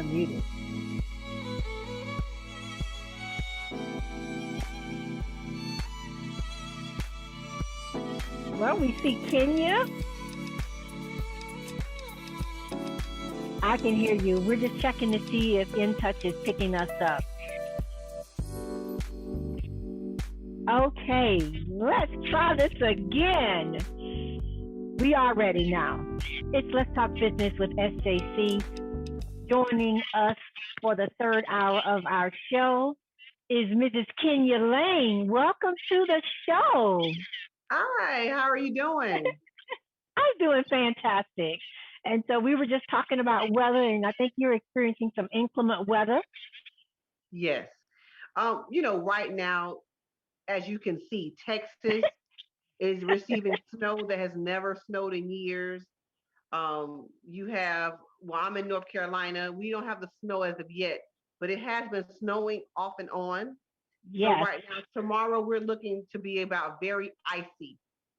unmuted. Well, we see Kenya. I can hear you. We're just checking to see if In Touch is picking us up. Okay, let's try this again. We are ready now. It's Let's Talk Business with SJC. Joining us for the third hour of our show is Mrs. Kenya Lane. Welcome to the show. Hi, how are you doing? I'm doing fantastic. And so we were just talking about weather, and I think you're experiencing some inclement weather. Yes. Right now, as you can see, Texas is receiving snow that has never snowed in years. You have, well, I'm in North Carolina. We don't have the snow as of yet, but it has been snowing off and on. So Yes. right now, tomorrow we're looking to be about very icy,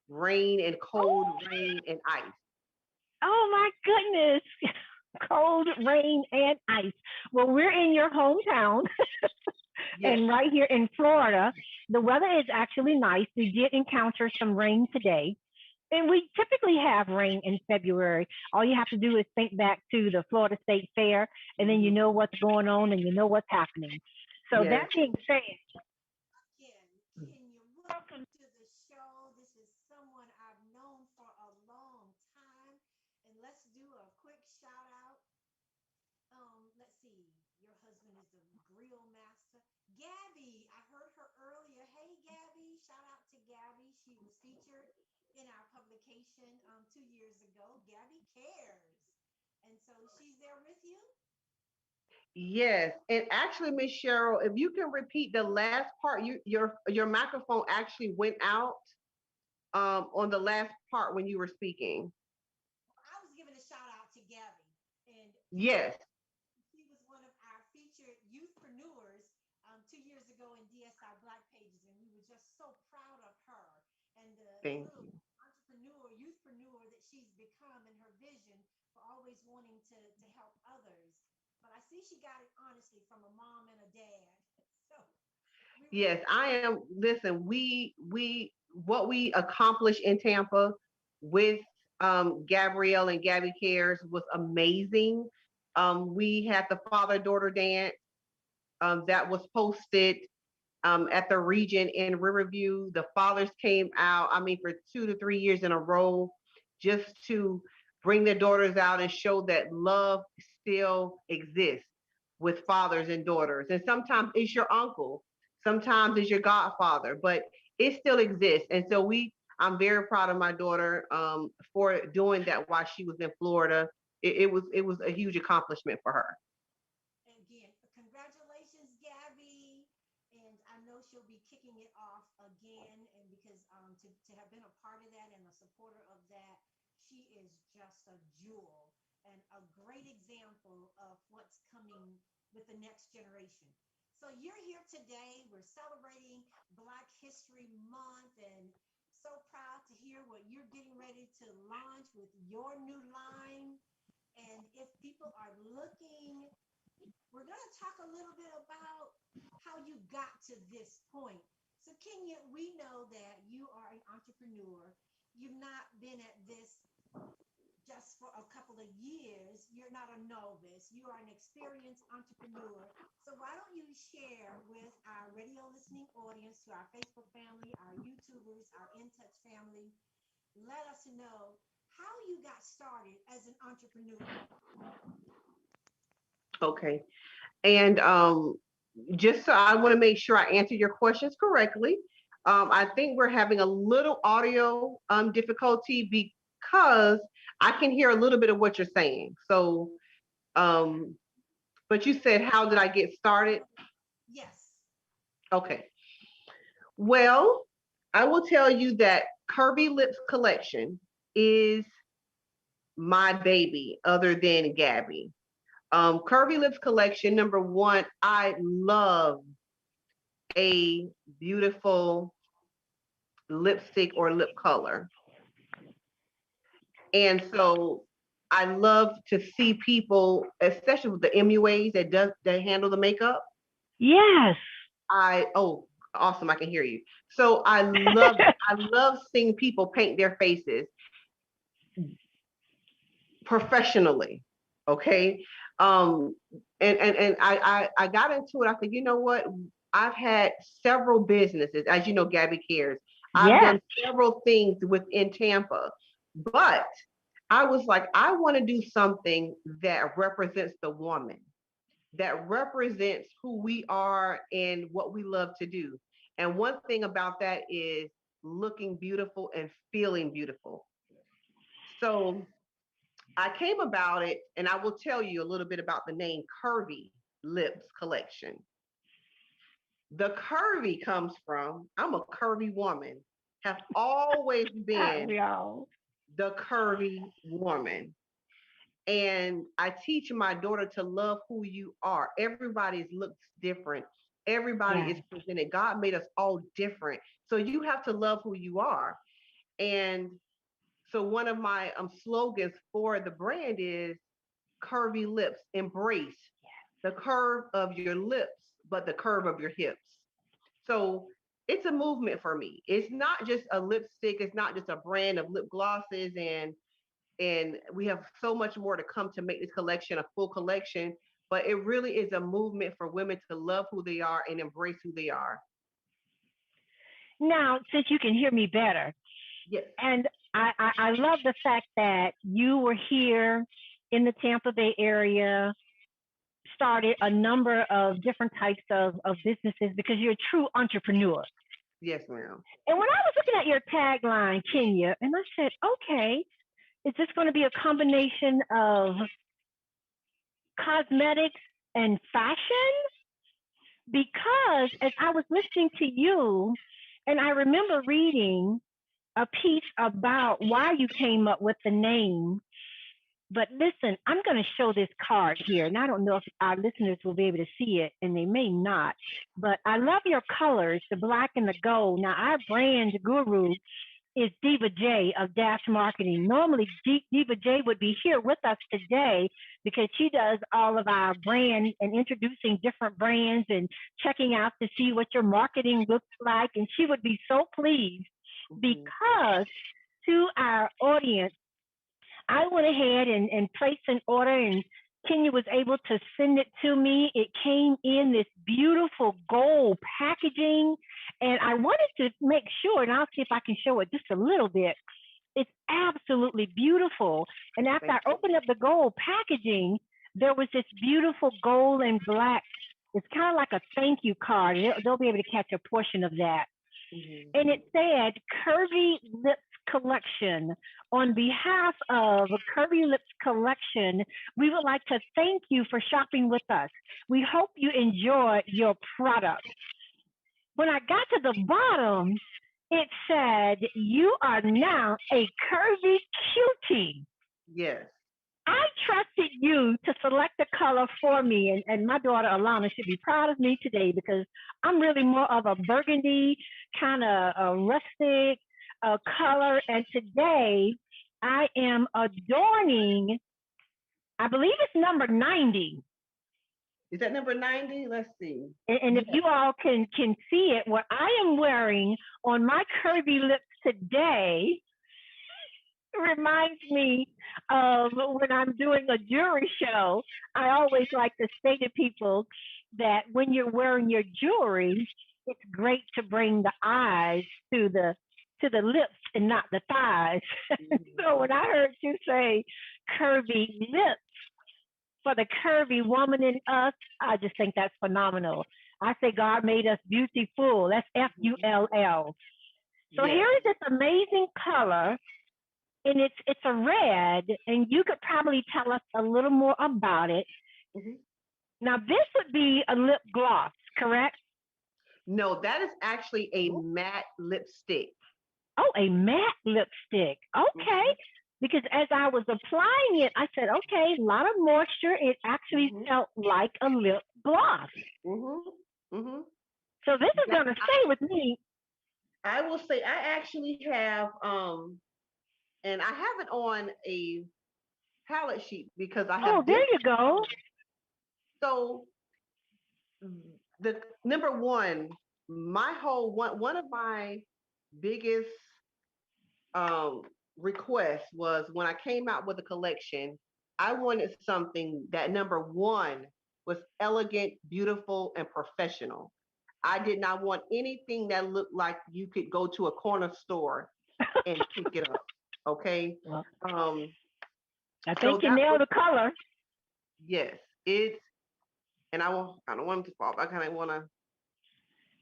rain and cold Oh, rain and ice. oh my goodness. Cold, rain, and ice. Well, we're in your hometown, Yes, and right here in Florida, the weather is actually nice. We did encounter some rain today. And we typically have rain in February. All you have to do is think back to the Florida State Fair, and then you hmm know what's going on and you know what's happening. So yes. that being said, Again, Kenya, welcome to the show. This is someone I've known for a long time. And let's do a quick shout out. Let's see. Your husband is the grill master. Gabby, I heard her earlier. Hey, Gabby. Shout out to Gabby. She was featured in our publication 2 years ago. Gabby cares. And so she's there with you. Yes, and actually, Miss Cheryl, if you can repeat the last part, your microphone actually went out on the last part when you were speaking. I was giving a shout out to Gabby. And Yes, she was one of our featured youthpreneurs 2 years ago in DSI Black Pages, and we were just so proud of her and the thank little you. entrepreneur, youthpreneur that she's become and her vision for always wanting to help others. But I see she got it honestly from a mom and a dad. So we were Yes, so I am. Listen, we what we accomplished in Tampa with Gabrielle and Gabby Cares was amazing. We had the father daughter dance that was posted at the region in Riverview. The fathers came out, I mean, for 2 to 3 years in a row, just to bring their daughters out and show that love still exists with fathers and daughters. And sometimes it's your uncle, sometimes it's your godfather, but it still exists. And so I'm very proud of my daughter for doing that while she was in Florida. It was a huge accomplishment for her. again, congratulations, Gabby. And I know she'll be kicking it off again. And because to have been a part of that and a supporter of that, she is just a jewel and a great example of what's coming with the next generation. So you're here today. We're celebrating Black History Month and so proud to hear what you're getting ready to launch with your new line. And if people are looking, we're going to talk a little bit about how you got to this point. So, Kenya, we know that you are an entrepreneur. You've not been at this just for a couple of years. You're not a novice. You are an experienced entrepreneur. So, why don't you share with our radio listening audience, to our Facebook family, our YouTubers, our In Touch family, let us know how you got started as an entrepreneur. Okay. And just so I want to make sure I answer your questions correctly. I think we're having a little audio difficulty because I can hear a little bit of what you're saying. So, um, but you said, how did I get started? Yes. Okay. Well, I will tell you that Curvy Lips Collection is my baby, other than Gabby. Curvy Lips Collection, number one, I love a beautiful lipstick or lip color. And so I love to see people, especially with the MUAs that handle the makeup. Yes. Awesome, I can hear you. So I love seeing people paint their faces professionally. Okay. Um and I got into it. I said, you know what? I've had several businesses, as you know, Gabby Cares. I've Yes. done several things within Tampa, but I was like, I want to do something that represents the woman, that represents who we are and what we love to do. And one thing about that is looking beautiful and feeling beautiful. So I came about it, and I will tell you a little bit about the name Curvy Lips Collection. The curvy comes from, I'm a curvy woman, have always been We all. the curvy woman. And I teach my daughter to love who you are. Everybody's looks different. Everybody is Yes. presented. God made us all different. So you have to love who you are. And so one of my slogans for the brand is curvy lips, embrace the curve of your lips, but the curve of your hips. So it's a movement for me. It's not just a lipstick, it's not just a brand of lip glosses, and we have so much more to come to make this collection a full collection, but it really is a movement for women to love who they are and embrace who they are. Now, since you can hear me better, Yes. and I love the fact that you were here in the Tampa Bay area, started a number of different types of businesses because you're a true entrepreneur. Yes, ma'am. And when I was looking at your tagline, Kenya, and I said, okay, is this going to be a combination of cosmetics and fashion? Because as I was listening to you, and I remember reading a piece about why you came up with the name. But listen, I'm going to show this card here, and I don't know if our listeners will be able to see it, and they may not. But I love your colors, the black and the gold. Now, our brand guru is Diva J of Dash Marketing. Normally, Diva J would be here with us today because she does all of our brand and introducing different brands and checking out to see what your marketing looks like. And she would be so pleased because to our audience, I went ahead and placed an order, and Kenya was able to send it to me. It came in this beautiful gold packaging, and I wanted to make sure, and I'll see if I can show it just a little bit. It's absolutely beautiful. And after I opened up the gold packaging, there was this beautiful gold and black. It's kind of like a thank you card. They'll be able to catch a portion of that. And it said Curvy Lips Collection. On behalf of Curvy Lips Collection, we would like to thank you for shopping with us. We hope you enjoy your product. When I got to the bottom, it said, you are now a curvy cutie. Yes. I trusted you to select the color for me, and my daughter Alana should be proud of me today because I'm really more of a burgundy kind of rustic color. And today I am adorning, I believe it's number 90. Is that number 90? Let's see. And if you all can see it, what I am wearing on my curvy lips today reminds me of when I'm doing a jewelry show. I always like to say to people that when you're wearing your jewelry, it's great to bring the eyes to the lips and not the thighs. So when I heard you say curvy lips for the curvy woman in us, I just think that's phenomenal. I say God made us beautiful. That's Full. So here is this amazing color, and it's a red, and you could probably tell us a little more about it. Now, this would be a lip gloss, correct? No, that is actually a matte lipstick. Oh, a matte lipstick. Okay. Because as I was applying it, I said, okay, a lot of moisture. It actually felt like a lip gloss. So this is going to stay with me. I will say I actually have, and I have it on palette sheet because I Oh, have there you different go. colors. So the number one, my whole one of my biggest um requests was when I came out with a collection, I wanted something that number one was elegant, beautiful, and professional. I did not want anything that looked like you could go to a corner store and pick it up. Okay. Well, Um, I so think you that was nailed the color. yes, it's and I don't want them to fall. I kind of want to. It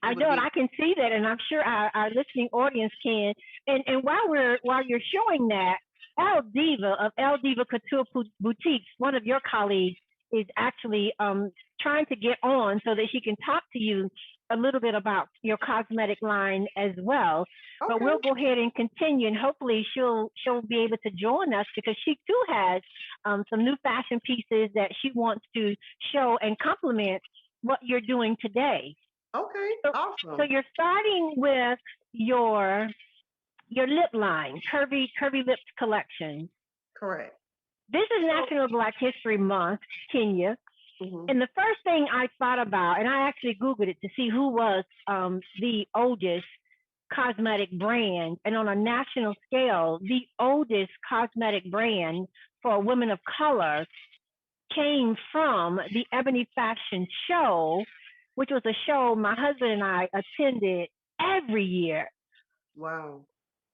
I would know it. be I can see that, and I'm sure our listening audience can. And while you're showing that, El Diva of El Diva Couture Boutiques, one of your colleagues, is actually trying to get on so that she can talk to you a little bit about your cosmetic line as well. But okay. we'll go ahead and continue, and hopefully she'll be able to join us because she too has some new fashion pieces that she wants to show and complement what you're doing today. Okay. So, so Awesome. you're starting with your your lip line, curvy lips collection. Correct. This is So. National Black History Month, Kenya. Mhm. And the first thing I thought about, and I actually Googled it to see who was the oldest cosmetic brand. And on a national scale, the oldest cosmetic brand for women of color came from the Ebony Fashion Show, which was a show my husband and I attended every year. Wow.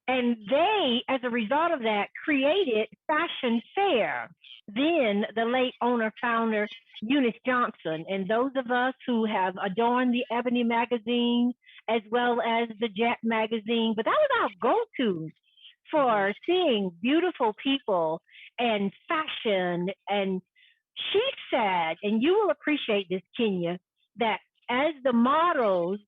And they, as a result of that, created Fashion Fair. Then the late owner founder, Eunice Johnson, and those of us who have adorned the Ebony magazine as well as the Jet magazine, but that was our go-to Mhm. for seeing beautiful people and fashion. And she said, and you will appreciate this, Kenya, that as the models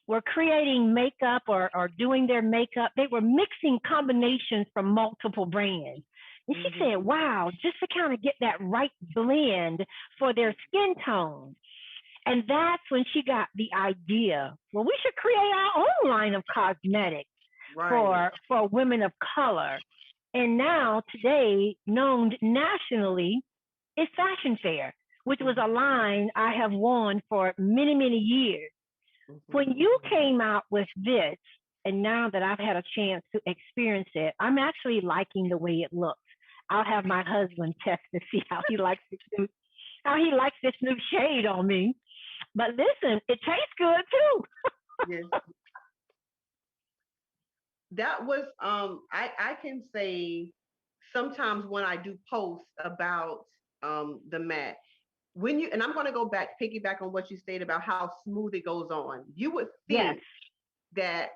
were creating makeup or doing their makeup, they were mixing combinations from multiple brands. And she Mhm. said, wow, just to kind of get that right blend for their skin tone. And that's when she got the idea, well, we should create our own line of cosmetics Right. for women of color. And now today, known nationally, is Fashion Fair, which was Mhm. a line I have worn for many, many years. Mhm. When you came out with this, and now that I've had a chance to experience it, I'm actually liking the way it looks. I'll have my husband test to see how he likes this new shade on me. But listen, it tastes good too. Yes. That was I can say sometimes when I do posts about the mat, when you and I'm going to go back piggyback on what you stated about how smooth it goes on, you would Yes. think that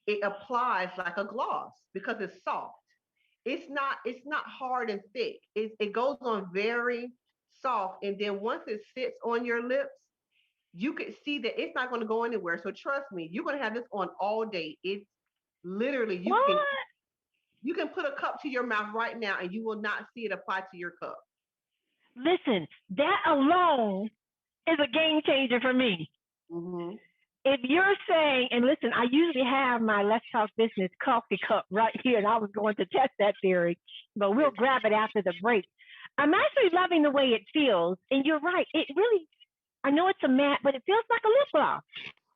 it applies like a gloss because it's soft. It's not hard and thick. It goes on very soft, and then once it sits on your lips, you can see that it's not going to go anywhere. So trust me, you're going to have this on all day. It's literally What? you can put a cup to your mouth right now and you will not see it apply to your cup. Listen, that alone is a game changer for me. Hmm. If you're saying, and listen, I usually have my Let's Talk Business coffee cup right here, and I was going to test that theory, but we'll Yes. grab it after the break. I'm actually loving the way it feels, and you're right. It really, I know it's a matte, but it feels like a lip gloss.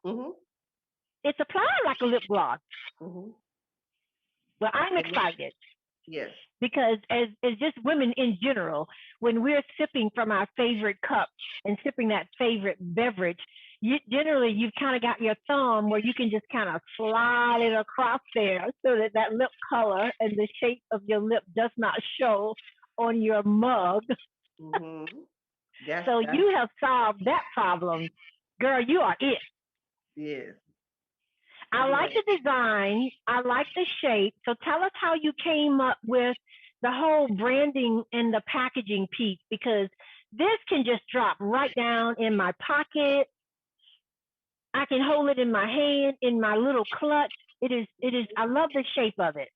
Hmm. It's applied like a lip gloss. Hmm. Well, I'm And that, excited yes. because as just women in general, when we're sipping from our favorite cup and sipping that favorite beverage, generally you've kind of got your thumb where you can just kind of slide it across there so that that lip color and the shape of your lip does not show on your mug. Hmm. So That's you have solved that problem. Girl, you are it. yes. I like Yes. the design. I like the shape. So tell us how you came up with the whole branding and the packaging piece because this can just drop right down in my pocket. I can hold it in my hand in my little clutch. It is I love the shape of it.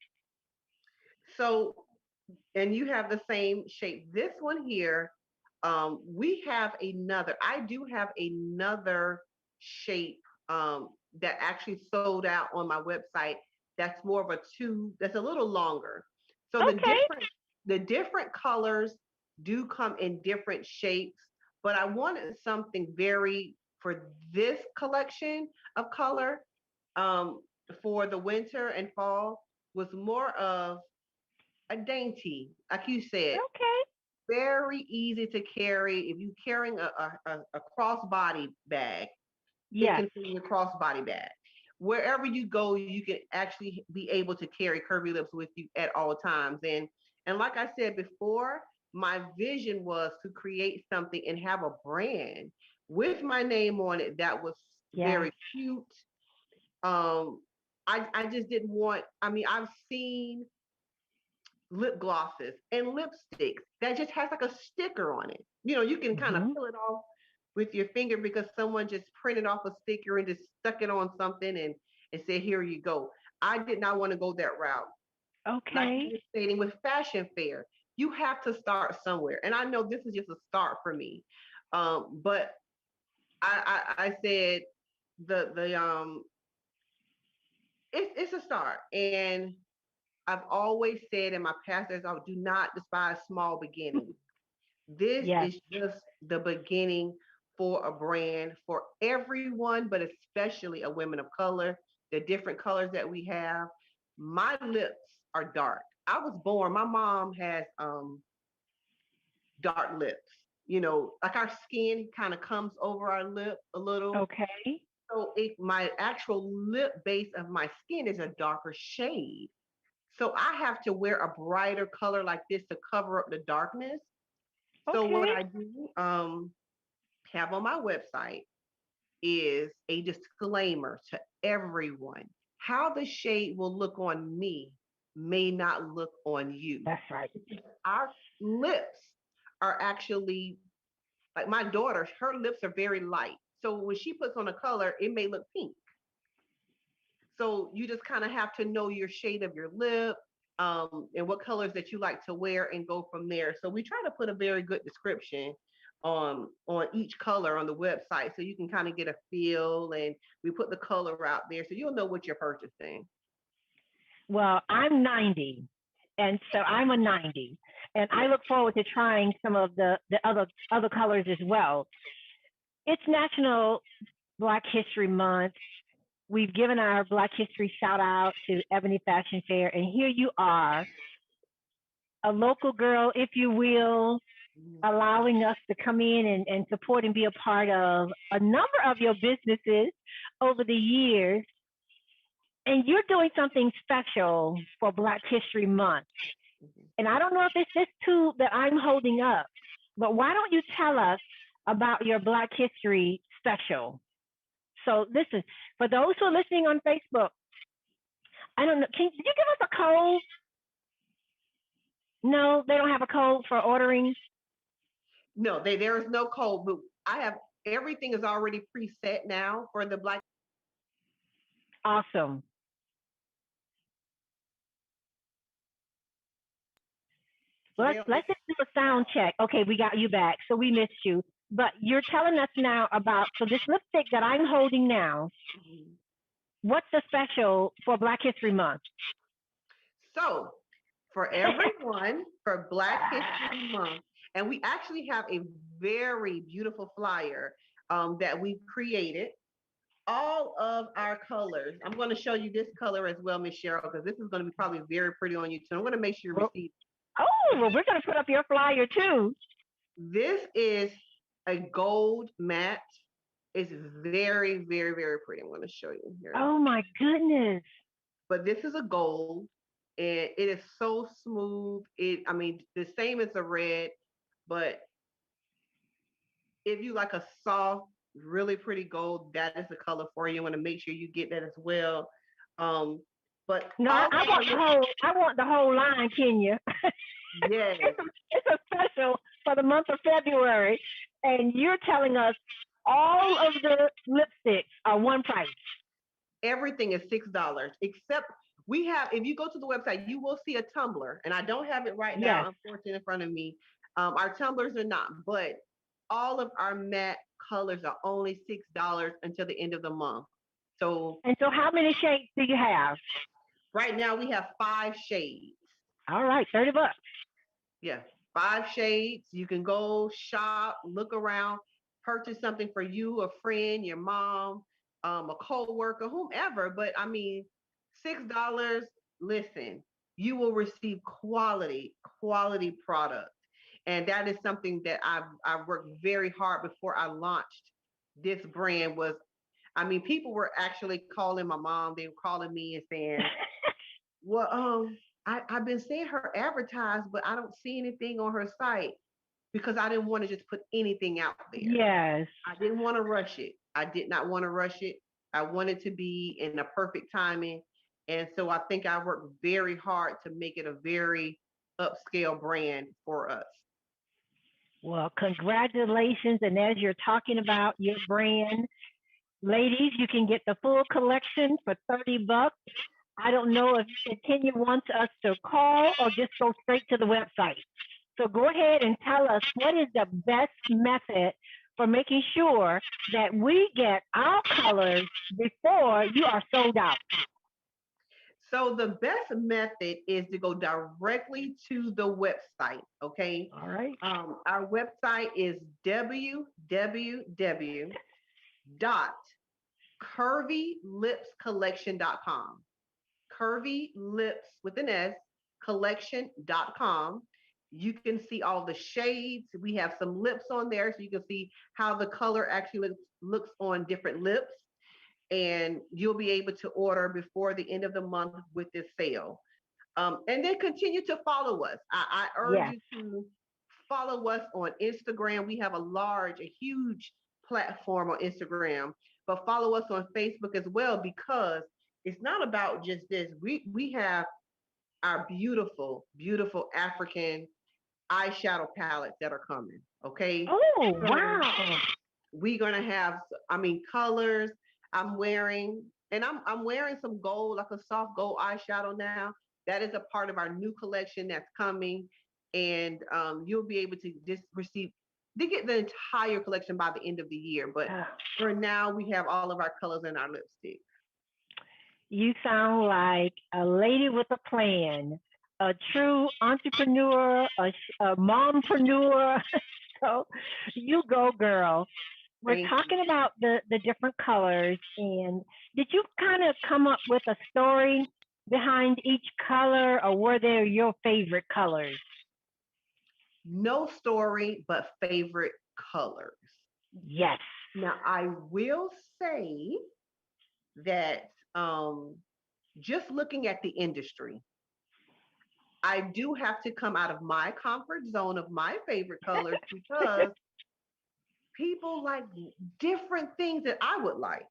So and you have the same shape. This one here, we have another. I do have another shape that actually sold out on my website. That's more of a two. That's a little longer. So the Okay. difference. the different colors do come in different shapes, but I wanted something very for this collection of color, um, for the winter and fall, was more of a dainty, like you said, Okay. very easy to carry. If you're carrying a crossbody bag, it Yes. can fit in your crossbody bag. Wherever you go, you can actually be able to carry Curvy Lips with you at all times. And like I said before, my vision was to create something and have a brand with my name on it that was Yes. very cute. Um, I just didn't want. I mean, I've seen lip glosses and lipsticks that just has like a sticker on it. You know, you can kind of Hmm. peel it off with your finger because someone just printed off a sticker and just stuck it on something and said, here you go. I did not want to go that route. Like you Okay. were stating with fashion fair, you have to start somewhere. And I know this is just a start for me. But I said the it's a start. And I've always said in my past, I do not despise small beginnings. This Yes. is just the beginning for a brand for everyone, but especially a women of color, the different colors that we have. My lips are dark. I was born, my mom has dark lips. You know, like our skin kind of comes over our lip a little. Okay. So my actual lip base of my skin is a darker shade. So I have to wear a brighter color like this to cover up the darkness. So what Okay. I do have on my website is a disclaimer to everyone. How the shade will look on me may not look on you. That's right. Our lips are actually like my daughter, her lips are very light. So when she puts on a color, it may look pink. So you just kind of have to know your shade of your lip, and what colors that you like to wear and go from there. So we try to put a very good description on each color on the website so you can kind of get a feel, and we put the color out there so you'll know what you're purchasing. Well, I'm 90, and so I'm a 90, and I look forward to trying some of the other colors as well. It's National Black History Month. We've given our Black History shout out to Ebony Fashion Fair, and here you are, a local girl, if you will, allowing us to come in and support and be a part of a number of your businesses over the years. And you're doing something special for Black History Month. And I don't know if it's this tool that I'm holding up, but why don't you tell us about your Black History special? So this is for those who are listening on Facebook. I don't know. Did you give us a code? No, they don't have a code for ordering. No, there is no code, but I have everything is already preset now for the Black. Awesome. So they Let's just do a sound check. Okay, we got you back. So we missed you. But you're telling us now about so this lipstick that I'm holding now, what's the special for Black History Month? So for everyone for Black History Month, and we actually have a very beautiful flyer that we created. All of our colors. I'm going to show you this color as well, Miss Cheryl, because this is going to be probably very pretty on you too. I'm going to make sure you Well, receive. oh, well, we're going to put up your flyer too. This is a gold matte. It's very, very, very pretty. I'm going to show you here. Oh my goodness. But this is a gold, and it is so smooth. I mean, the same as the red, but if you like a soft, really pretty gold, that is the color for you. I want to make sure you get that as well. Um, but No, I want the whole line, Kenya. Yes, It's a special for the month of February, and you're telling us all of the lipsticks are one price. everything is $6 except we have. If you go to the website, you will see a tumbler, and I don't have it right Yes. now, unfortunately, in front of me. Our tumblers are not, but all of our matte colors are only $6 until the end of the month. So And so, how many shades do you have? right now we have 5 shades. All right, $30. Yeah, 5 shades. You can go shop, look around, purchase something for you, a friend, your mom, a co-worker, whomever. But I mean, $6. Listen, you will receive quality product, and that is something that I've worked very hard before I launched this brand. Was I mean, people were actually calling my mom. They were calling me and saying, well, I've been seeing her advertised, but I don't see anything on her site because I didn't want to just put anything out there. Yes. I didn't want to rush it. I did not want to rush it. I wanted to be in a perfect timing. And so I think I worked very hard to make it a very upscale brand for us. Well, congratulations. And as you're talking about your brand, ladies, you can get the full collection for $30. I don't know if Kenya wants us to call or just go straight to the website. So go ahead and tell us what is the best method for making sure that we get our colors before you are sold out. So the best method is to go directly to the website. Okay. All right. Our website is www.curvylipscollection.com. Curvy Lips with an S collection.com. You can see all the shades. We have some lips on there so you can see how the color actually looks on different lips. And you'll be able to order before the end of the month with this sale. And then continue to follow us. I urge Yes. you to follow us on Instagram. We have a huge platform on Instagram, but follow us on Facebook as well because it's not about just this. We have our beautiful African eyeshadow palettes that are coming. Okay. Oh, So wow. we're gonna have, I mean, colors. I'm wearing, and I'm wearing some gold, like a soft gold eyeshadow now. That is a part of our new collection that's coming, and you'll be able to just receive. They get the entire collection by the end of the year, but for now, we have all of our colors in our lipstick. You sound like a lady with a plan, a true entrepreneur, a mompreneur. So you go, girl. We're Thank you. talking about the different colors. And did you kind of come up with a story behind each color, or were they your favorite colors? No story, but favorite colors. Yes. Now, I will say that just looking at the industry, I do have to come out of my comfort zone of my favorite colors because people like different things that I would like,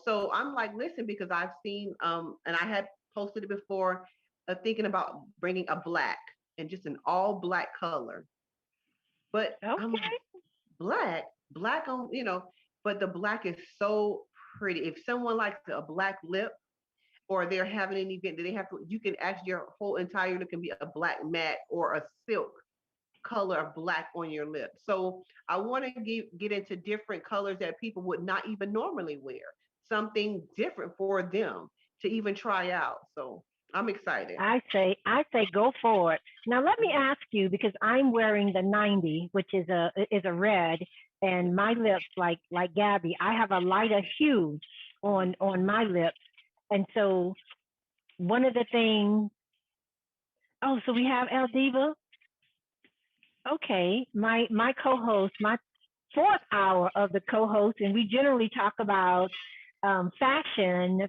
So I'm like, listen, because I've seen, and I had posted it before, thinking about bringing a black and just an all black color. But I'm Okay. like, black on, but the black is so pretty. If someone likes a black lip or they're having an event that they have to, you can actually, your whole entire look can be a black matte or a silk color of black on your lips. So I want to get into different colors that people would not even normally wear, something different for them to even try out. So I'm excited. I say go for it. Now let me ask you, because I'm wearing the 90, which is a red, and my lips, like Gabby, I have a lighter hue on my lips. And so one of the things, oh, so we have El Diva. Okay, my co-host, my fourth hour of the co-host, and we generally talk about fashion,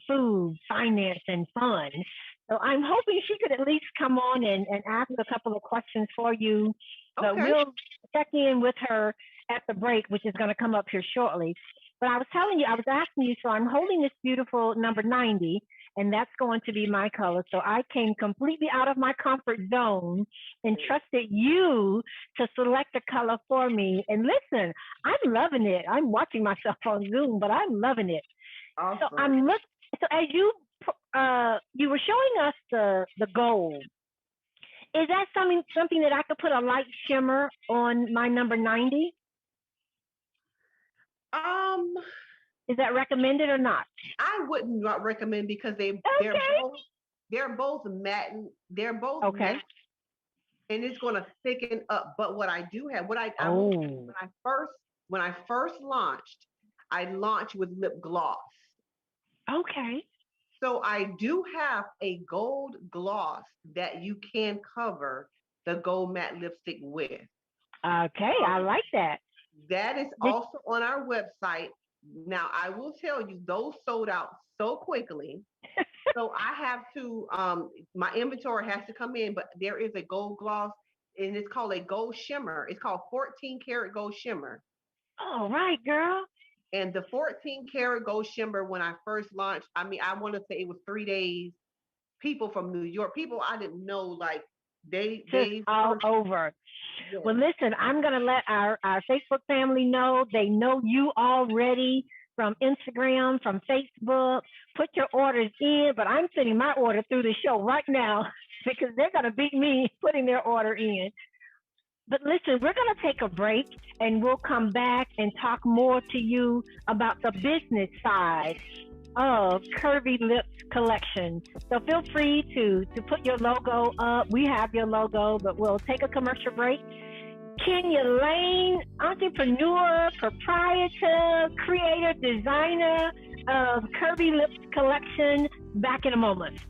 food, finance, and fun. So I'm hoping she could at least come on and ask a couple of questions for you. But Okay. we'll check in with her at the break, which is going to come up here shortly. But I was telling you, I was asking you, so I'm holding this beautiful number 90, and that's going to be my color. So I came completely out of my comfort zone and trusted you to select a color for me. And listen, I'm loving it. I'm watching myself on Zoom, but I'm loving it. So Awesome. I'm look. So as you were showing us the gold. Is that something that I could put a light shimmer on my number 90? Um, Is that recommended or not? I would not recommend because they're Okay. both they're both matte. They're both Okay. matte and it's going to thicken up. But what I do have, I will tell you, Oh, when I first launched, I launched with lip gloss. okay. So I do have a gold gloss that you can cover the gold matte lipstick with. Okay, I Um, like that. that is Did, also on our website. Now I will tell you, those sold out so quickly. So I have to, my inventory has to come in, but there is a gold gloss and it's called a gold shimmer. It's called 14 karat gold shimmer. all right, girl. And the 14 karat gold shimmer, when I first launched, I mean, I want to say it was 3 days. People from New York, people I didn't know, like Just they all first, over. Well, yes. listen, I'm going to let our Facebook family know. They know you already from Instagram, from Facebook. Put your orders in, but I'm sending my order through the show right now because they're going to beat me putting their order in. But listen, we're going to take a break and we'll come back and talk more to you about the business side of Curvy Lips collection. So feel free to put your logo up. We have your logo, but we'll take a commercial break. Kenya Lane, entrepreneur, proprietor, creator, designer of Curvy Lips collection. Back in a moment.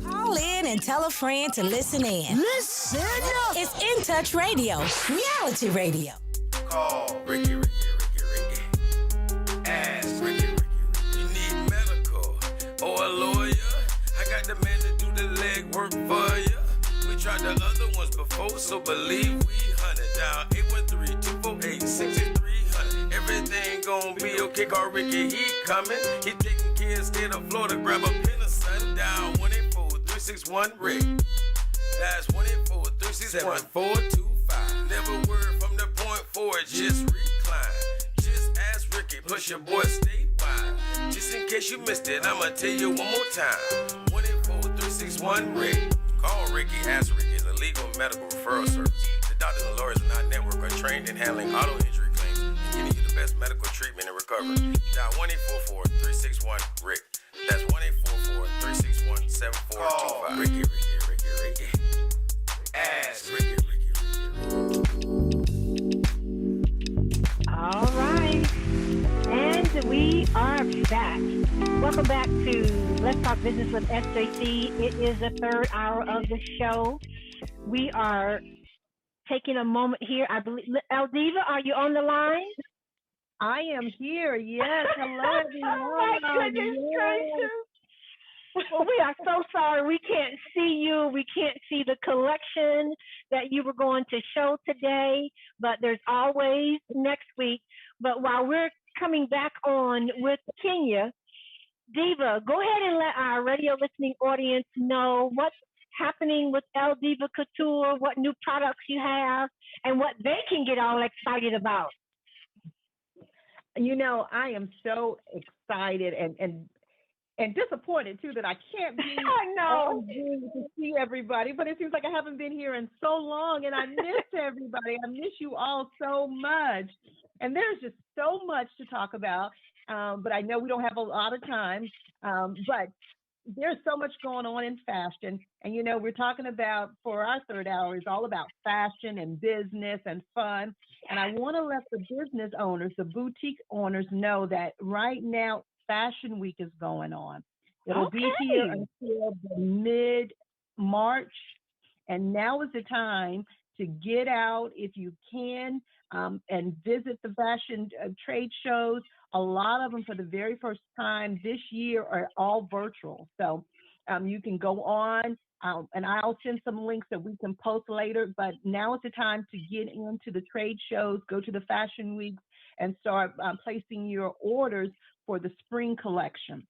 Call in and tell a friend to listen in. Listen up. It's In Touch Radio, reality radio. Call Ricky. Ask Ricky. You need medical or a lawyer? I got the man to do the legwork for you. We tried the other ones before, so believe we hunted down 813-248-6300. Everything gon' be okay. Call Ricky, he coming. He taking care of state of Florida. Grab a pen or sundown 184-361-RICK. That's 184-361-425. Never word from the point forward, just recline. Just ask Ricky, plus your boy statewide. Just in case you missed it, I'ma tell you one more time. 184-361-RICK. Call Ricky, ask Ricky. It's a legal medical referral service. The doctors and lawyers in our network are trained in handling auto injury claims and getting you the best medical treatment and recovery. Dial 1-844-361-RICK. That's 1-844-361-7425. Ricky. Ask Ricky. All right. And we are back. Welcome back to Let's Talk Business with SJC. It is the third hour of the show. We are taking a moment here. I believe, Eldiva, are you on the line? I am here. Yes. Hello, everyone. Oh my goodness gracious. Well, we are so sorry. We can't see you. We can't see the collection that you were going to show today, but there's always next week. But while we're coming back on with Kenya, Diva, go ahead and let our radio listening audience know what's happening with El Diva Couture, what new products you have, and what they can get all excited about. You know, I am so excited and disappointed too that I can't be I know. on Zoom to see everybody, but it seems like I haven't been here in so long and I miss everybody. I miss you all so much. And there's just so much to talk about, but I know we don't have a lot of time, but there's so much going on in fashion. And, you know, we're talking about, for our third hour, is all about fashion and business and fun. And I want to let the business owners, the boutique owners know that right now, Fashion Week is going on. It'll be here until the mid-March. And now is the time to get out if you can and visit the fashion trade shows. A lot of them for the very first time this year are all virtual. So you can go on and I'll send some links that we can post later. But now is the time to get into the trade shows, go to the fashion weeks and start placing your orders for the spring collection.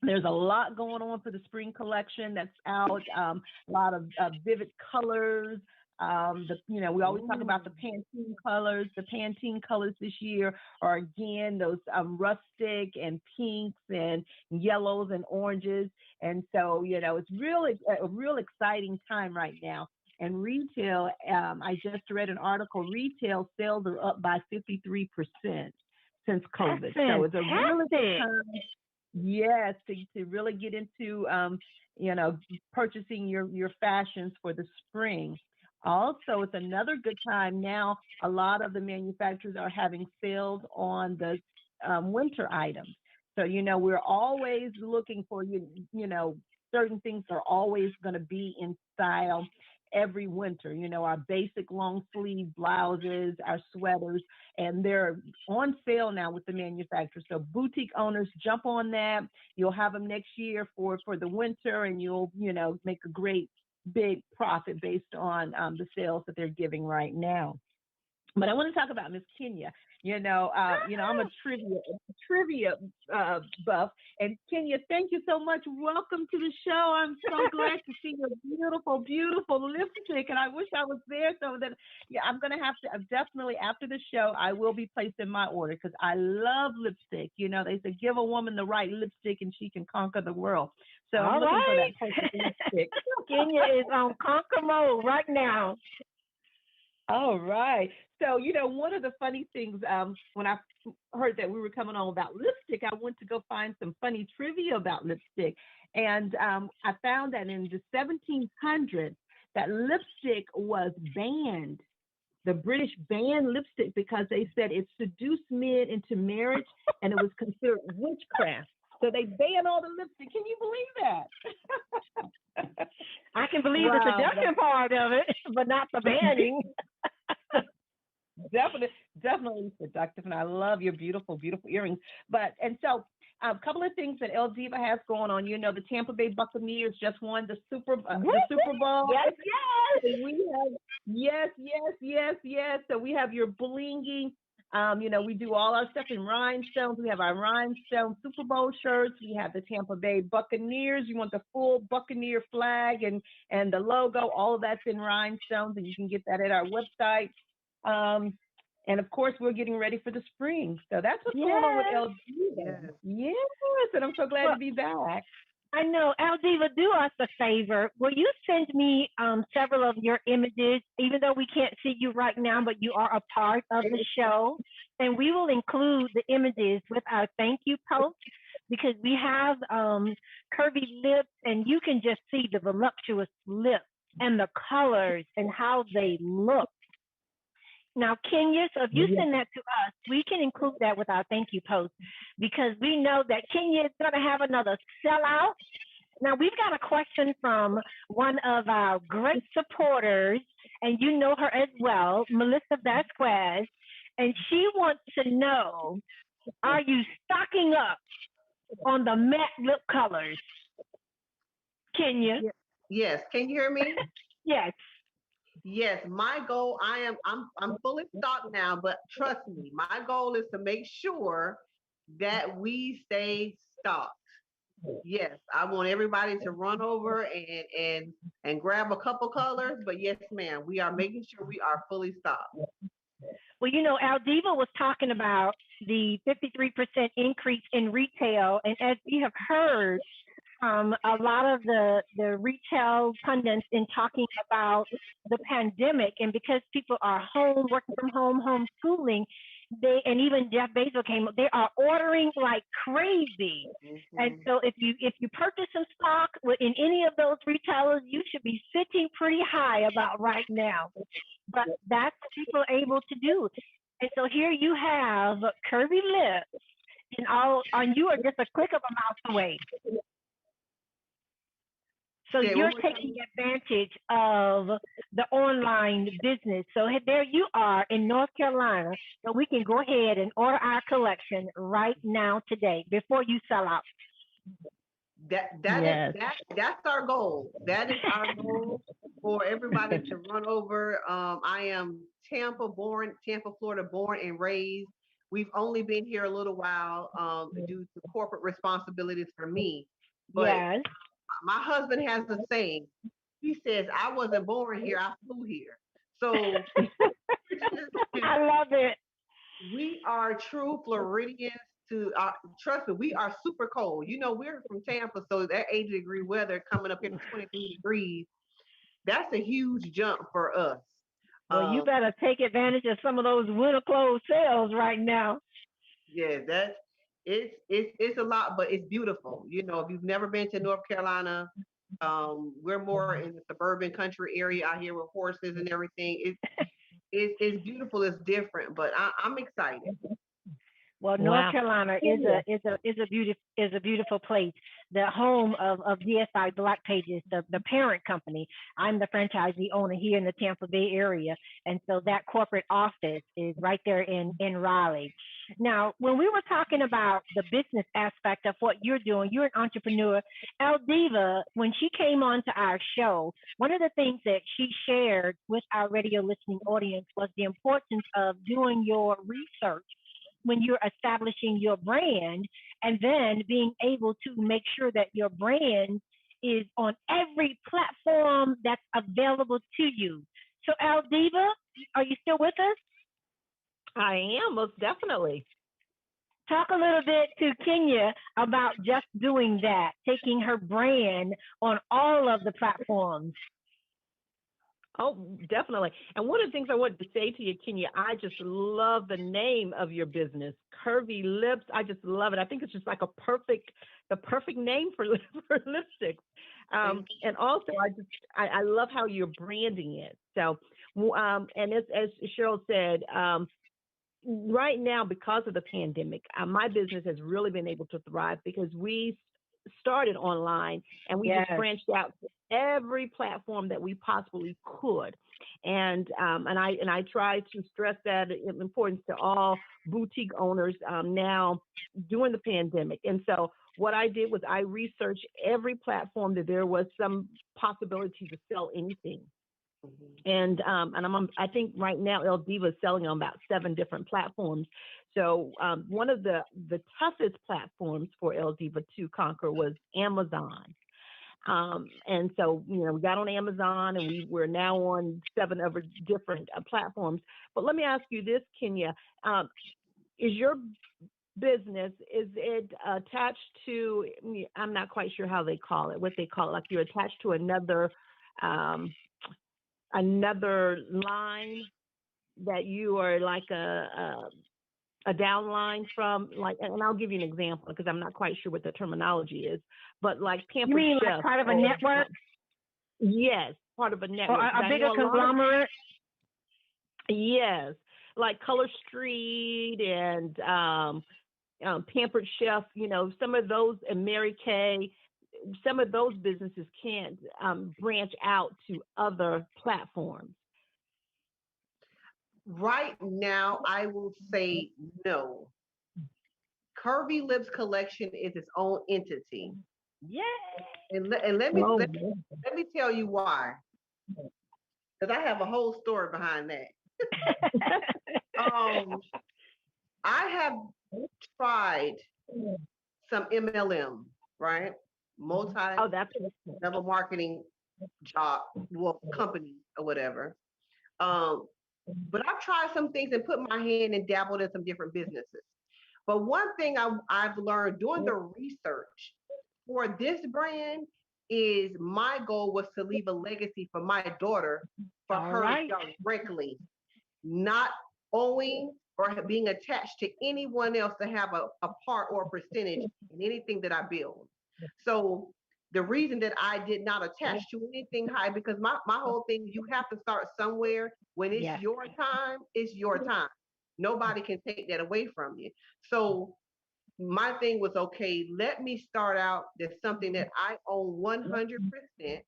There's a lot going on for the spring collection that's out, a lot of vivid colors. We always talk about the Pantene colors. The Pantene colors this year are, again, those rustic and pinks and yellows and oranges. And so, you know, it's really a real exciting time right now. And retail, I just read an article, retail sales are up by 53% since That's COVID. So it's a really good fantastic. time, yes, to really get into, you know, purchasing your fashions for the spring. Also, it's another good time now. A lot of the manufacturers are having sales on the winter items. So, you know, we're always looking for, you know, certain things are always going to be in style every winter. You know, our basic long sleeve blouses, our sweaters, and they're on sale now with the manufacturer. So boutique owners jump on that. You'll have them next year for the winter, and you'll, you know, make a great big profit based on the sales that they're giving right now. But I want to talk about Miss Kenya. I'm a trivia buff, and Kenya, thank you so much. Welcome to the show. I'm so glad to see your beautiful, beautiful lipstick, and I wish I was there so that I'm gonna have to definitely after the show I will be placing my order because I love lipstick. You know, they say give a woman the right lipstick and she can conquer the world. So I'm All looking for right. that perfect lipstick. Kenya is on conquer mode right now. All right. So, you know, one of the funny things, when I heard that we were coming on about lipstick, I went to go find some funny trivia about lipstick. And I found that in the 1700s, that lipstick was banned. The British banned lipstick because they said it seduced men into marriage and it was considered witchcraft. So they banned all the lipstick. Can you believe that? I can believe the Wow. seduction part of it, but not the banning. Definitely seductive, and I love your beautiful, beautiful earrings. And so a couple of things that El Diva has going on. You know, the Tampa Bay Buccaneers just won the Super Bowl. Yes, So yes. we have yes. So we have your blingy. You know, we do all our stuff in rhinestones. We have our rhinestone Super Bowl shirts. We have the Tampa Bay Buccaneers. You want the full Buccaneer flag and the logo. All of that's in rhinestones, and you can get that at our website. And of course, we're getting ready for the spring. So that's what's going on with Yes. LG. Yes, and I'm so glad Well, to be back. I know. Aldiva, do us a favor. Will you send me several of your images, even though we can't see you right now, but you are a part of the show? And we will include the images with our thank you post because we have curvy lips, and you can just see the voluptuous lips and the colors and how they look. Now, Kenya, so if you send that to us, we can include that with our thank you post because we know that Kenya is going to have another sellout. Now, we've got a question from one of our great supporters, and you know her as well, Melissa Vasquez, and she wants to know, are you stocking up on the matte lip colors? Kenya? Yes. Can you hear me? Yes. Yes, my goal, I'm fully stocked now, but trust me, my goal is to make sure that we stay stocked. Yes, I want everybody to run over and grab a couple colors, but yes, ma'am, we are making sure we are fully stocked. Well, you know, Aldiva was talking about the 53% increase in retail, and as we have heard, a lot of the retail pundits in talking about the pandemic, and because people are home, working from home, homeschooling, and even Jeff Bezos came up, they are ordering like crazy. And so if you purchase some stock in any of those retailers, you should be sitting pretty high about right now. But that's what people are able to do. And so here you have curvy lips, and you are just a click of a mouse away. So you're taking advantage of the online business. So there you are in North Carolina. So we can go ahead and order our collection right now today before you sell out. That's our goal. That is our goal for everybody to run over. I am Tampa, Florida, born and raised. We've only been here a little while due to corporate responsibilities for me. But yes. My husband has a saying. He says, I wasn't born here, I flew here. So I love it. We are true Floridians trust me, we are super cold. You know, we're from Tampa, so that 80-degree weather coming up into 23 degrees. that's a huge jump for us. Well, you better take advantage of some of those winter clothes sales right now. Yeah, that's it's a lot, but it's beautiful. You know, if you've never been to North Carolina, we're more in the suburban country area out here with horses and everything. It's beautiful. It's different, but I'm excited. Well, North Wow. Carolina is a beautiful place. The home of DSI Black Pages, the parent company. I'm the franchisee owner here in the Tampa Bay area, and so that corporate office is right there in Raleigh. Now, when we were talking about the business aspect of what you're doing, you're an entrepreneur. El Diva, when she came on to our show, one of the things that she shared with our radio listening audience was the importance of doing your research when you're establishing your brand and then being able to make sure that your brand is on every platform that's available to you. So, Aldiva, are you still with us? I am, most definitely. Talk a little bit to Kenya about just doing that, taking her brand on all of the platforms. Oh, definitely. And one of the things I wanted to say to you, Kenya, I just love the name of your business, Curvy Lips. I just love it. I think it's just like the perfect name for for lipsticks. And also, I love how you're branding it. So, and as Cheryl said, right now, because of the pandemic, my business has really been able to thrive because we started online and we just Yes. branched out to every platform that we possibly could. And I try to stress that importance to all boutique owners now during the pandemic. And so what I did was I researched every platform that there was some possibility to sell anything. And I think right now El Diva is selling on about 7 different platforms. So one of the toughest platforms for El Diva to conquer was Amazon. And so, you know, we got on Amazon and we're now on 7 other different platforms. But let me ask you this, Kenya, is your business, is it attached to, I'm not quite sure how they call it, what they call it, like you're attached to another line that you are like a downline from, like, and I'll give you an example because I'm not quite sure what the terminology is, but like You Pampered mean Chef. like part of a network Yes, part of a or network. 'Cause a I bigger know a lot of, conglomerate? yes, like Color Street and Pampered Chef, you know, some of those, and Mary Kay, some of those businesses can't branch out to other platforms. Right now, I will say no. Curvy Lips Collection is its own entity, Yeah. and Oh, let me tell you why. Because I have a whole story behind that. Um, I have tried some MLM, right? oh, that's Multi-level marketing job, well, company or whatever. Um, but I've tried some things and put my hand and dabbled in some different businesses. But one thing I've learned doing the research for this brand is my goal was to leave a legacy for my daughter, for All her right. directly, not owing or being attached to anyone else to have a part or a percentage in anything that I build. So the reason that I did not attach to anything high, because my whole thing, you have to start somewhere. When it's Yes. your time, it's your time. Nobody can take that away from you. So my thing was, okay, let me start out. There's something that I own 100%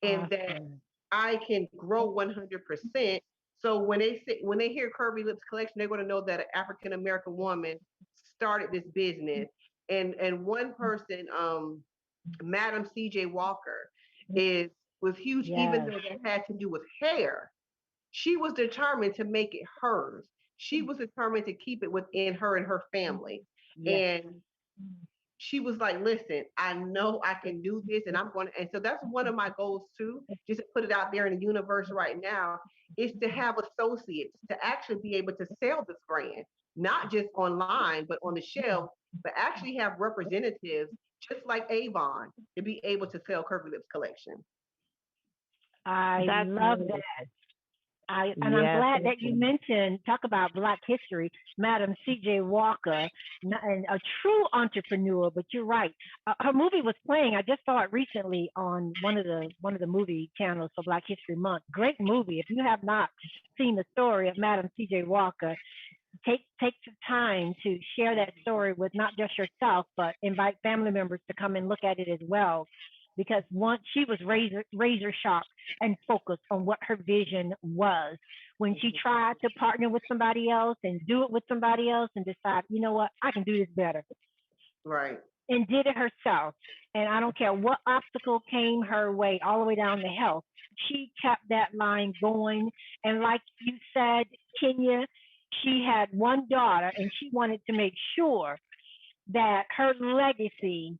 and that Awesome. I can grow 100%. So when they hear Curvy Lips Collection, they're going to know that an African American woman started this business. And one person, Madam C.J. Walker, is was huge, even Yes. though that had to do with hair. She was determined to make it hers. She was determined to keep it within her and her family. Yes. And she was like, listen, I know I can do this and I'm going to, and so that's one of my goals too, just to put it out there in the universe right now, is to have associates to actually be able to sell this brand, not just online, but on the shelf, but actually have representatives just like Avon to be able to sell Curvy Lips Collection. I That's love nice. that. And I'm Yes, glad yes, that you yes. mentioned talk about Black history, Madam C.J. Walker, and a true entrepreneur. But you're right. Her movie was playing. I just saw it recently on one of the movie channels for Black History Month. Great movie. If you have not seen the story of Madam C.J. Walker, take the time to share that story with not just yourself, but invite family members to come and look at it as well. Because once she was razor sharp and focused on what her vision was. When she tried to partner with somebody else and do it with somebody else and decide, you know what, I can do this better, Right. and did it herself. And I don't care what obstacle came her way, all the way down to health. She kept that line going. And like you said, Kenya, she had one daughter and she wanted to make sure that her legacy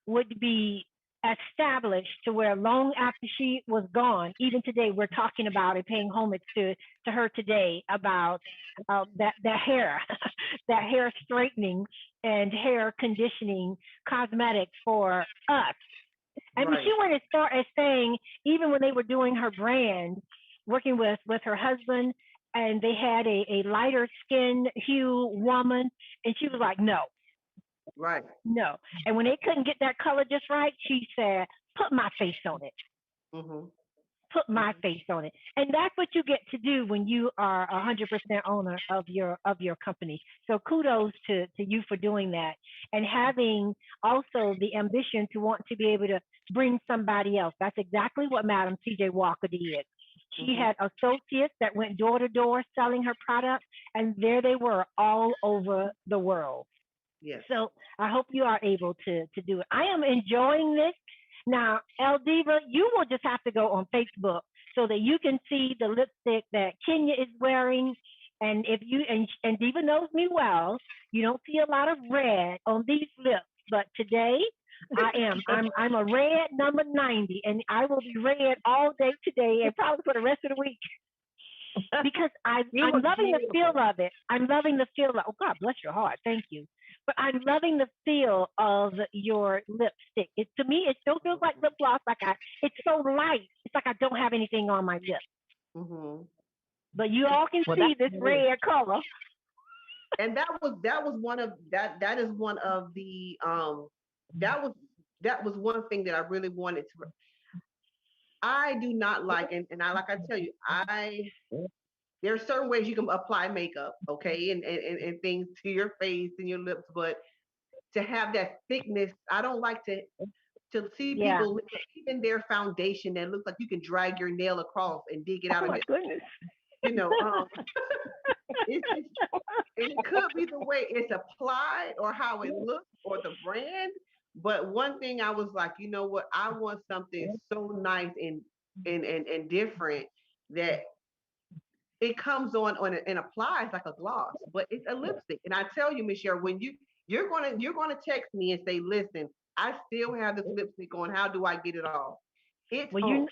would be established to where long after she was gone, even today, we're talking about it, paying homage to her today about that hair, that hair straightening and hair conditioning cosmetics for us. I mean, Right. she went as far as saying, even when they were doing her brand, working with her husband, and they had a lighter skin hue woman, and she was like, no, Right. no. And when they couldn't get that color just right, she said, put my face on it. Mhm. Put my Mhm. face on it. And that's what you get to do when you are 100% owner of your company. So kudos to you for doing that and having also the ambition to want to be able to bring somebody else. That's exactly what Madam CJ Walker did. She Mhm. had associates that went door to door selling her product, and there they were all over the world. Yes. So I hope you are able to do it. I am enjoying this. Now, El Diva, you will just have to go on Facebook so that you can see the lipstick that Kenya is wearing. And if you and Diva knows me well, you don't see a lot of red on these lips. But today I am. I'm a red number 90, and I will be red all day today and probably for the rest of the week because You I'm look loving the feel beautiful. of it. I'm loving the feel of, oh God bless your heart. Thank you. But I'm loving the feel of your lipstick. It to me it still feels like lip gloss, it's so light. It's like I don't have anything on my lips. Mhm. But you all can Well, see that's this nice. red color. And that was one of that is one of the that was that was one thing that I really wanted to. I do not like, and I like I tell you, I there are certain ways you can apply makeup, okay, and things to your face and your lips, but to have that thickness, I don't like to see Yeah. people even their foundation that looks like you can drag your nail across and dig it Oh out of my it. goodness. You know, it's just, and it could be the way it's applied or how it looks or the brand. But one thing I was like, you know what? I want something so nice and different that it comes on and applies like a gloss, but it's a lipstick. And I tell you, Michelle, when you're gonna text me and say, listen, I still have this lipstick on. How do I get it off? It's Well on. you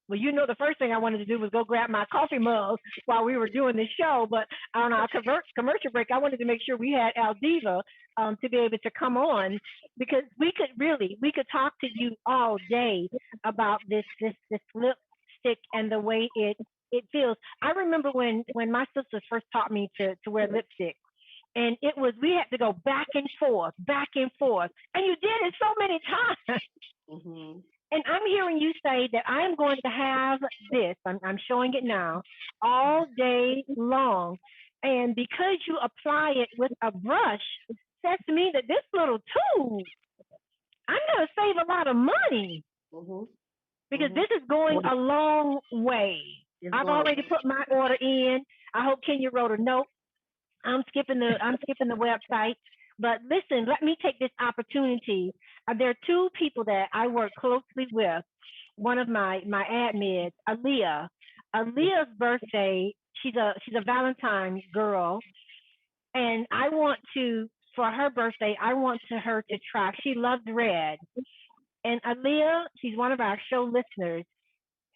well, the first thing I wanted to do was go grab my coffee mug while we were doing the show. But on our commercial break, I wanted to make sure we had Aldiva to be able to come on because we could talk to you all day about this lipstick and the way it feels. I remember when my sisters first taught me to wear lipstick. And it was we had to go back and forth, and you did it so many times. Hmm. And I'm hearing you say that I'm going to have this, I'm showing it now, all day long. And because you apply it with a brush, says to me that this little tube, I'm going to save a lot of money Hmm. because Hmm. this is going Well, a long way. It's I've going to. already put my order in. I hope Kenya wrote a note. I'm skipping the website. But listen, let me take this opportunity. There are two people that I work closely with. One of my admins, Aaliyah. Aaliyah's birthday. She's a Valentine girl, and I want to for her birthday. I want to her to try. She loves red, and Aaliyah, she's one of our show listeners.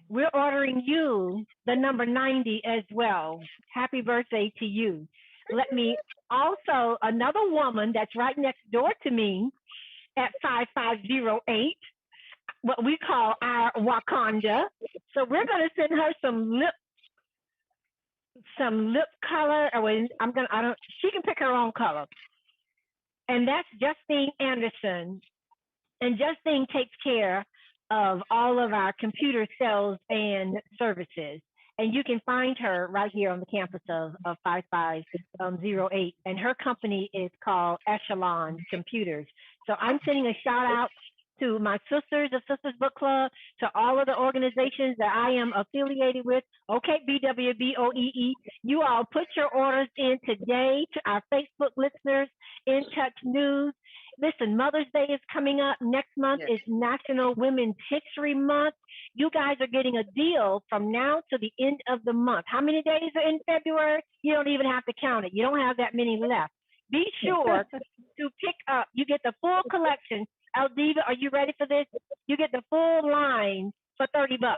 We're ordering you the number 90 as well. Happy birthday to you. Let me also, another woman that's right next door to me at 5508. what we call our Wakanda. So we're gonna send her some lip color. Or I'm gonna I don't she can pick her own color. And that's Justine Anderson. And Justine takes care of all of our computer sales and services. And you can find her right here on the campus of 5508. And her company is called Echelon Computers. So I'm sending a shout out to my sisters, the Sisters Book Club, to all of the organizations that I am affiliated with. Okay, BWBOEE. You all put your orders in today to our Facebook listeners, In Touch News. Listen, Mother's Day is coming up. Next month is National Women's History Month. You guys are getting a deal from now to the end of the month. How many days are in February? You don't even have to count it. You don't have that many left. Be sure to pick up. You get the full collection. Aldiva, are you ready for this? You get the full line for $30.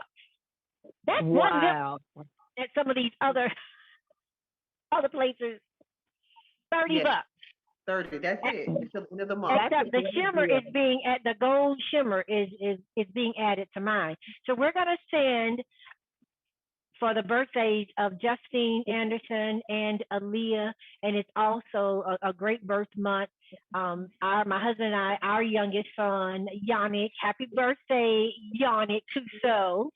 That's Wow. one at some of these other places. $30. 30. That's it. Until the end of the month. Except the shimmer is being at the gold shimmer is being added to mine. So we're gonna send for the birthdays of Justine Anderson and Aaliyah, and it's also a great birth month. My husband and I, our youngest son, Yannick, happy birthday, Yannick Kuso.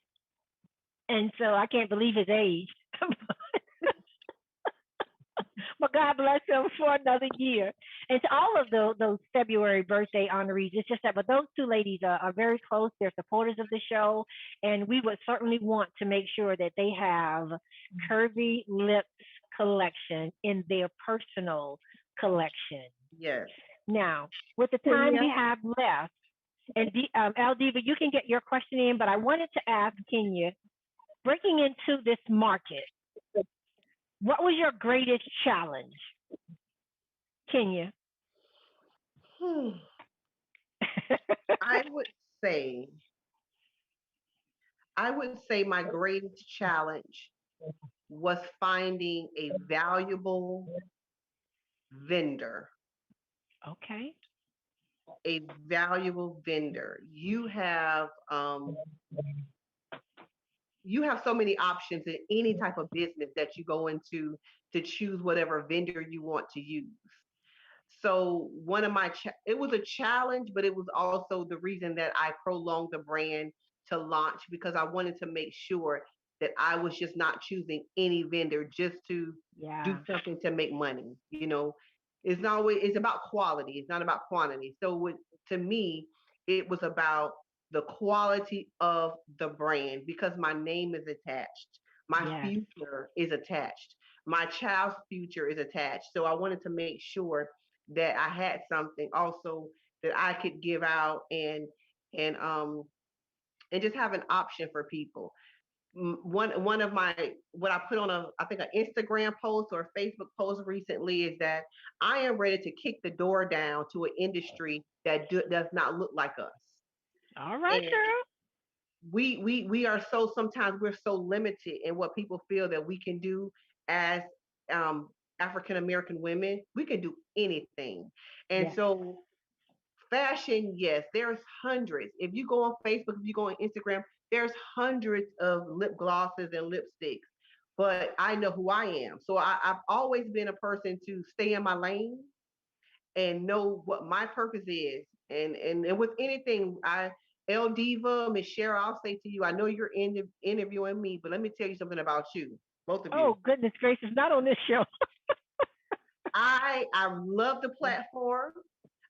And so I can't believe his age. But God bless him for another year. And to all of those February birthday honorees, it's just that, but those two ladies are very close. They're supporters of the show. And we would certainly want to make sure that they have Curvy Lips collection in their personal collection. Yes. Now, with the time we have left, and Aldiva, you can get your question in, but I wanted to ask Kenya, breaking into this market, what was your greatest challenge, Kenya? I would say my greatest challenge was finding a valuable vendor. Okay. A valuable vendor. You have so many options in any type of business that you go into to choose whatever vendor you want to use. So one of it was a challenge, but it was also the reason that I prolonged the brand to launch, because I wanted to make sure that I was just not choosing any vendor just to do something to make money. It's about quality. It's not about quantity. So to me, it was about the quality of the brand, because my name is attached. My future is attached. My child's future is attached. So I wanted to make sure that I had something also that I could give out and just have an option for people. One of what I put on I think an Instagram post or a Facebook post recently is that I am ready to kick the door down to an industry that does not look like us. All right, and girl. We are sometimes we're so limited in what people feel that we can do as African American women. We can do anything. And so fashion, yes, there's hundreds. If you go on Facebook, if you go on Instagram, there's hundreds of lip glosses and lipsticks. But I know who I am. So I've always been a person to stay in my lane and know what my purpose is. And with anything, El Diva, Miss Cheryl, I'll say to you, I know you're interviewing me, but let me tell you something about you, both of you. Oh, goodness gracious, not on this show. I love the platform.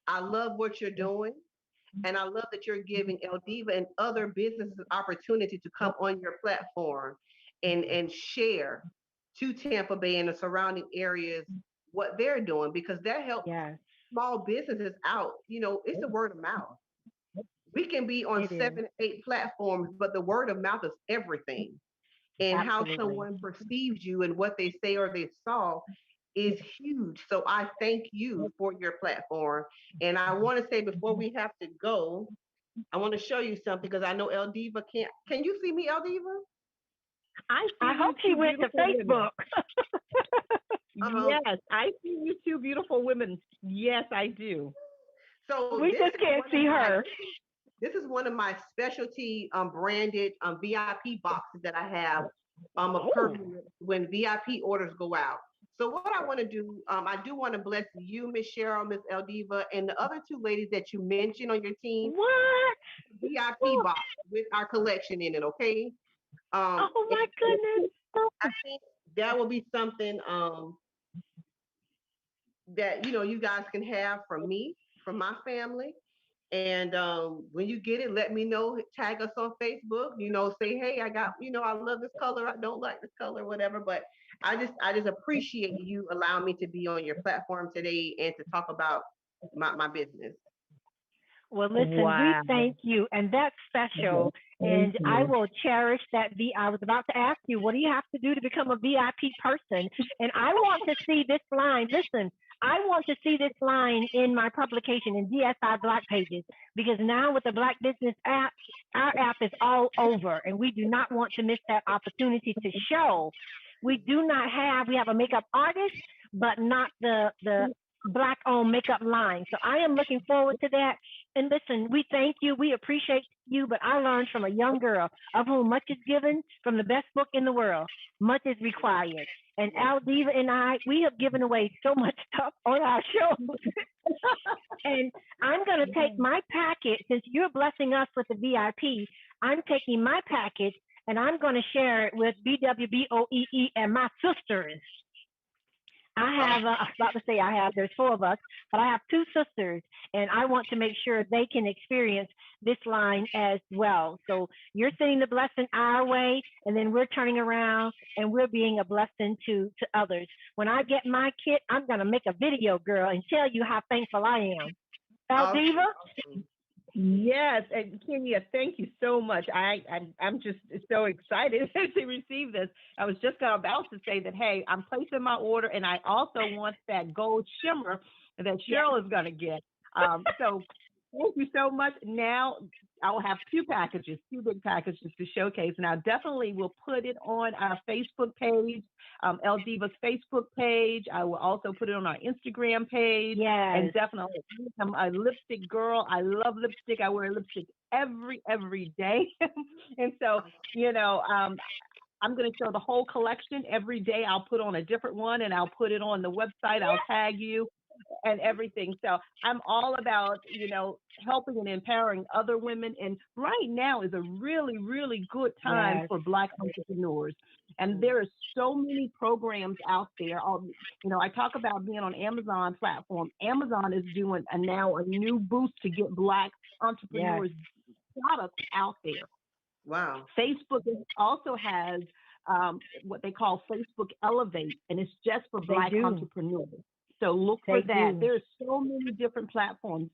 I love what you're doing. And I love that you're giving El Diva and other businesses opportunity to come on your platform and share to Tampa Bay and the surrounding areas what they're doing, because that helps small businesses out. It's the word of mouth. We can be on 7, 8 platforms, but the word of mouth is everything. And how someone perceives you and what they say or they saw is huge. So I thank you for your platform. And I want to say, before we have to go, I want to show you something, because I know El Diva can't. Can you see me, El Diva? I hope she went to Facebook. Yes, I see you two beautiful women. Yes, I do. So we just can't see her. This is one of my specialty branded VIP boxes that I have of Curvy when VIP orders go out. So what I want to do, I do want to bless you, Miss Cheryl, Miss Eldiva, and the other two ladies that you mentioned on your team. What? VIP box with our collection in it, okay? Oh my goodness. I think that will be something that you guys can have from me, from my family. And when you get it, let me know. Tag us on Facebook. Say, hey, I got. I love this color. I don't like this color, whatever. But I just appreciate you allowing me to be on your platform today and to talk about my business. Well, listen, we thank you, and that's special. And I will cherish that. I was about to ask you, what do you have to do to become a VIP person? And I want to see this line. Listen, I want to see this line in my publication in DSI Black Pages, because now with the Black Business app, our app is all over, and we do not want to miss that opportunity to show. We have a makeup artist, but not the Black-owned makeup line. So I am looking forward to that. And listen, we thank you. We appreciate you. But I learned from a young girl of whom much is given, from the best book in the world. Much is required. And Aldiva and I, we have given away so much stuff on our show. And I'm going to take my packet, since you're blessing us with the VIP, I'm taking my package and I'm going to share it with BWBOEE and my sisters. There's 4 of us, but I have 2 sisters, and I want to make sure they can experience this line as well. So you're sending the blessing our way, and then we're turning around and we're being a blessing to others. When I get my kit, I'm going to make a video, girl, and tell you how thankful I am. Aldiva? Yes, and Kenya, thank you so much. I'm just so excited to receive this. I was just about to say that, hey, I'm placing my order, and I also want that gold shimmer that Cheryl is going to get. So thank you so much. Now I'll have 2 big packages to showcase, and I definitely will put it on our Facebook page, Eldiva's Facebook page. I will also put it on our Instagram page. Yes. And definitely, I'm a lipstick girl. I love lipstick. I wear lipstick every day. And so, I'm going to show the whole collection every day. I'll put on a different one, and I'll put it on the website. I'll tag you and everything. So I'm all about, helping and empowering other women. And right now is a really, really good time for Black entrepreneurs. And there are so many programs out there. I talk about being on Amazon platform. Amazon is doing now a new boost to get Black entrepreneurs products out there. Wow. Facebook also has what they call Facebook Elevate, and it's just for Black entrepreneurs. So look for that. There's so many different platforms.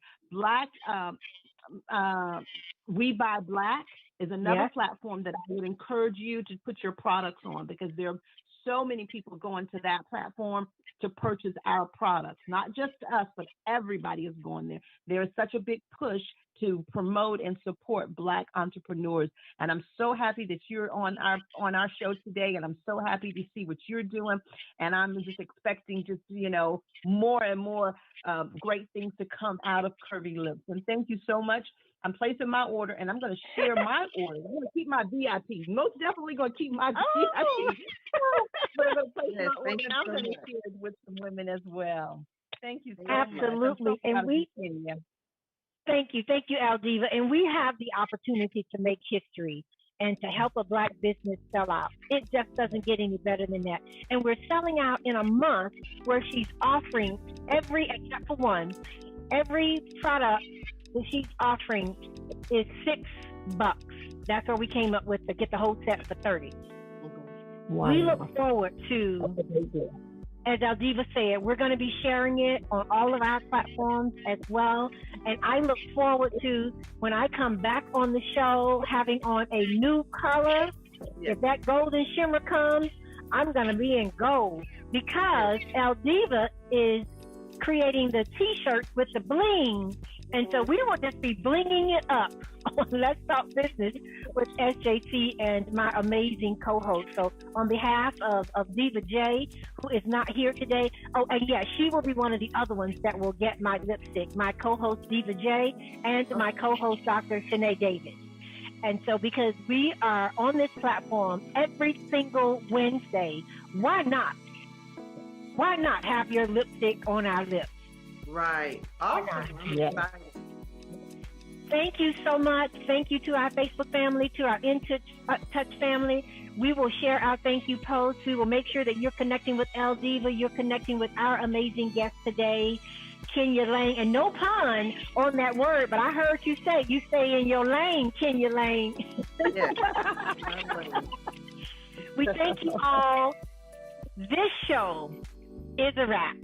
We Buy Black is another platform that I would encourage you to put your products on, because there are so many people going to that platform to purchase our products. Not just us, but everybody is going there. There is such a big push to promote and support Black entrepreneurs. And I'm so happy that you're on our show today, and I'm so happy to see what you're doing. And I'm just expecting more and more great things to come out of Curvy Lips. And thank you so much. I'm placing my order, and I'm going to share my order. I'm going to keep my VIP. Most definitely going to keep my VIP. But I'm going to place my order, and I'm going to share it with some women as well. Thank you so much. Absolutely. Thank you, Aldiva. And we have the opportunity to make history and to help a Black business sell out. It just doesn't get any better than that. And we're selling out in a month where she's offering except for one, every product that she's offering is $6. That's where we came up with to get the whole set for $30. Wow. We look forward to, as Aldiva said, we're going to be sharing it on all of our platforms as well. And I look forward to, when I come back on the show, having on a new color. If that golden shimmer comes, I'm going to be in gold, because Aldiva is creating the t-shirts with the bling. And so we don't just be blinging it up on Let's Talk Business. with SJC and my amazing co-host. So on behalf of Diva J, who is not here today, oh, and yeah, she will be one of the other ones that will get my lipstick, my co-host Diva J and my co-host Dr. Shanae Davis. And so because we are on this platform every single Wednesday, why not? Why not have your lipstick on our lips? Right. Awesome. Yes. Thank you so much. Thank you to our Facebook family, to our In Touch family. We will share our thank you posts. We will make sure that you're connecting with El Diva. You're connecting with our amazing guest today, Kenya Lane. And no pun on that word, but I heard you stay in your lane, Kenya Lane. Yes. We thank you all. This show is a wrap.